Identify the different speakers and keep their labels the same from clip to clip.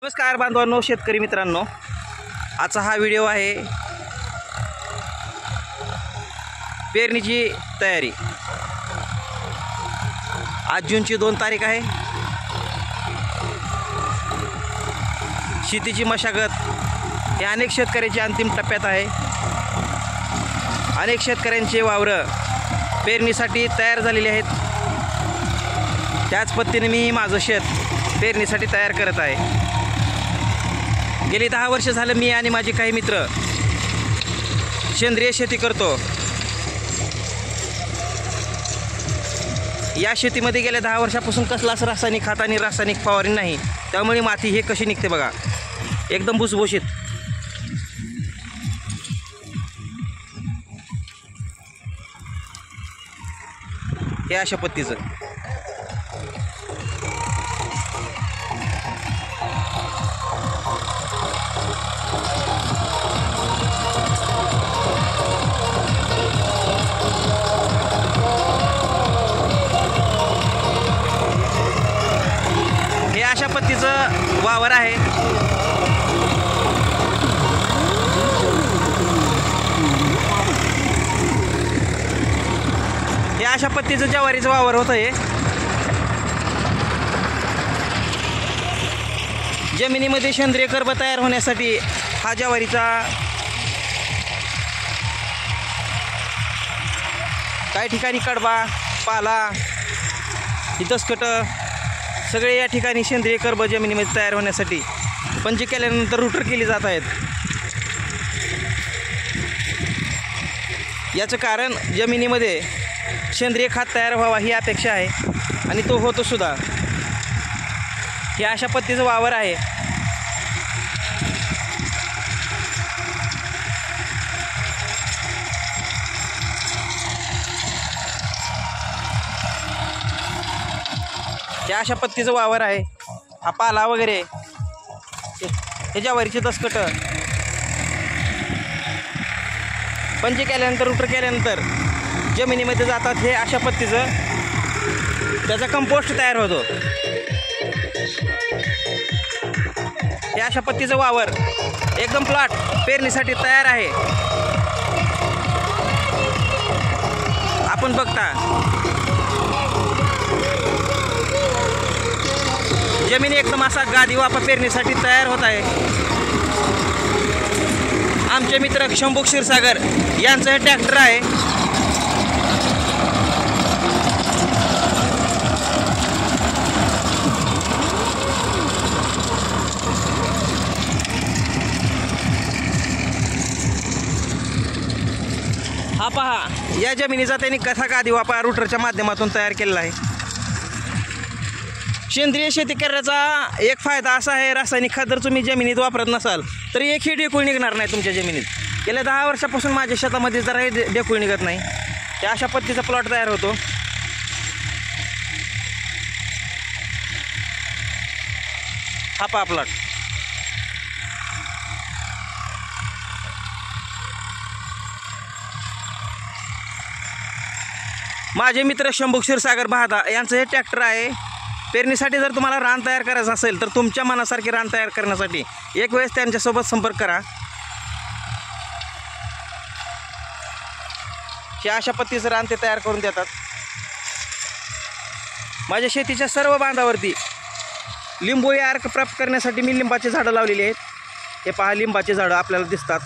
Speaker 1: नमस्कार बांधवांनो, शेतकरी मित्रांनो, आजचा हा व्हिडिओ आहे पेरणीची तयारी। आज जूनची 2 तारीख आहे। शेतीची मशागत हे अनेक शेतकऱ्यांच्या अंतिम टप्प्यात आहे। अनेक शेतकऱ्यांचे वावर पेरणीसाठी तयार झालेले आहेत। त्याच पद्धतीने मी माझं शेत पेरणीसाठी तयार करत आहे। गेली 10 वर्ष झालं मी आणि माझे काही मित्र सेंद्रिय शेती करतो। या शेतीमध्ये गेल्या 10 वर्षापासून कसलाच रासायनिक खत आणि रासायनिक फवारणी नाही, त्यामुळे माती हे कशी निघते बघा, एकदम भुसभुशीत। हे अशा पद्धतीचं अशा पद्धतीचं वावर आहे। हे अशा पद्धतीचं ज्वारीचं वावर होतं। हे जमिनीमध्ये सेंद्रिय कर्ब तयार होण्यासाठी हा ज्वारीचा काही ठिकाणी कडबा, पाला, दसकट सगळे या ठिकाणी सेंद्रिय कर्ब जमिनीमध्ये तयार होण्यासाठी पंची केल्यानंतर रूटर केली जात आहेत। याचं कारण जमिनीमध्ये सेंद्रिय खत तयार व्हावा ही अपेक्षा आहे आणि तो होतो सुद्धा। हे अशा पद्धतीचं वावर आहे। हे अशा पद्धतीचं वावर आहे। हा पाला वगैरे हे ज्वारीचे दसकट पंचे केल्यानंतर रूटर केल्यानंतर जमिनीमध्ये जातात। हे अशा पद्धतीचं त्याचा कंपोस्ट तयार होतो। हे अशा पद्धतीचं वावर एकदम प्लॉट पेरणीसाठी तयार आहे। आपण बघता जमीन एकदम असा गादी वापा पेरणीसाठी तयार होत आहे। आमचे मित्र शंभू क्षीरसागर यांचं हे ट्रॅक्टर आहे। हा पहा, या जमिनीचा त्यांनी कथा गादी वापा रूटरच्या माध्यमातून तयार केलेला आहे। सेंद्रिय शेती करण्याचा एक फायदा असा आहे, रासायनिक खत जर तुम्ही जमिनीत वापरत नसाल तर एकही डेकूळ निघणार नाही तुमच्या जमिनीत। गेल्या 10 वर्षापासून माझ्या शेतामध्ये जराही डेकूळ निघत नाही। त्या अशा पद्धतीचा प्लॉट तयार होतो। हा पहा प्लॉट। माझे मित्र शंभू क्षीरसागर बहादा यांचं हे ट्रॅक्टर आहे। पेरणीसाठी जर तुम्हाला रान तयार करायचं असेल तर तुमच्या मनासारखे रान तयार करण्यासाठी एक वेळेस त्यांच्यासोबत संपर्क करा। हे अशा पद्धतीचं रान ते तयार करून देतात। माझ्या शेतीच्या सर्व बांधावरती लिंबोळी अर्क प्राप्त करण्यासाठी मी लिंबाची झाडं लावलेली आहेत। हे पहा, लिंबाची झाडं आपल्याला दिसतात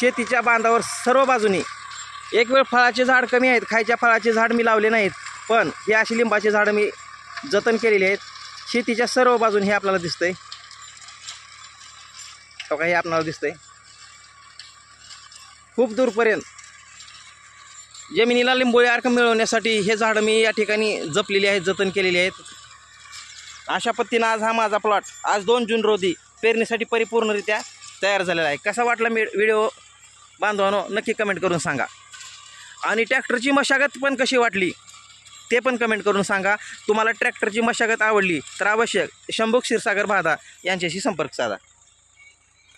Speaker 1: शेतीच्या बांधावर सर्व बाजूनी। एक वेळ फळाचे झाड कमी आहेत, खायच्या फळाचे झाड मी लावले नाहीत, पण हे अशी लिंबाची झाडं मी जतन केलेली आहेत। शेतीच्या सर्व बाजून हे आपल्याला दिसतंय, तो काही आपल्याला दिसतंय खूप दूरपर्यंत। जमिनीला लिंबोळी अर्क मिळवण्यासाठी हे झाडं मी या ठिकाणी जपलेली आहेत, जतन केलेली आहेत। अशा पद्धतीनं आज हा माझा प्लॉट आज 2 जून रोजी पेरणीसाठी परिपूर्णरित्या तयार झालेला आहे। कसा वाटला व्हिडिओ बांधवांनो नक्की कमेंट करून सांगा, आणि ट्रॅक्टरची मशागत पण कशी वाटली ते पण कमेंट करून सांगा। तुम्हाला ट्रॅक्टरची मशागत आवडली तर अवश्य शंभू क्षीरसागर बहादा यांच्याशी संपर्क साधा।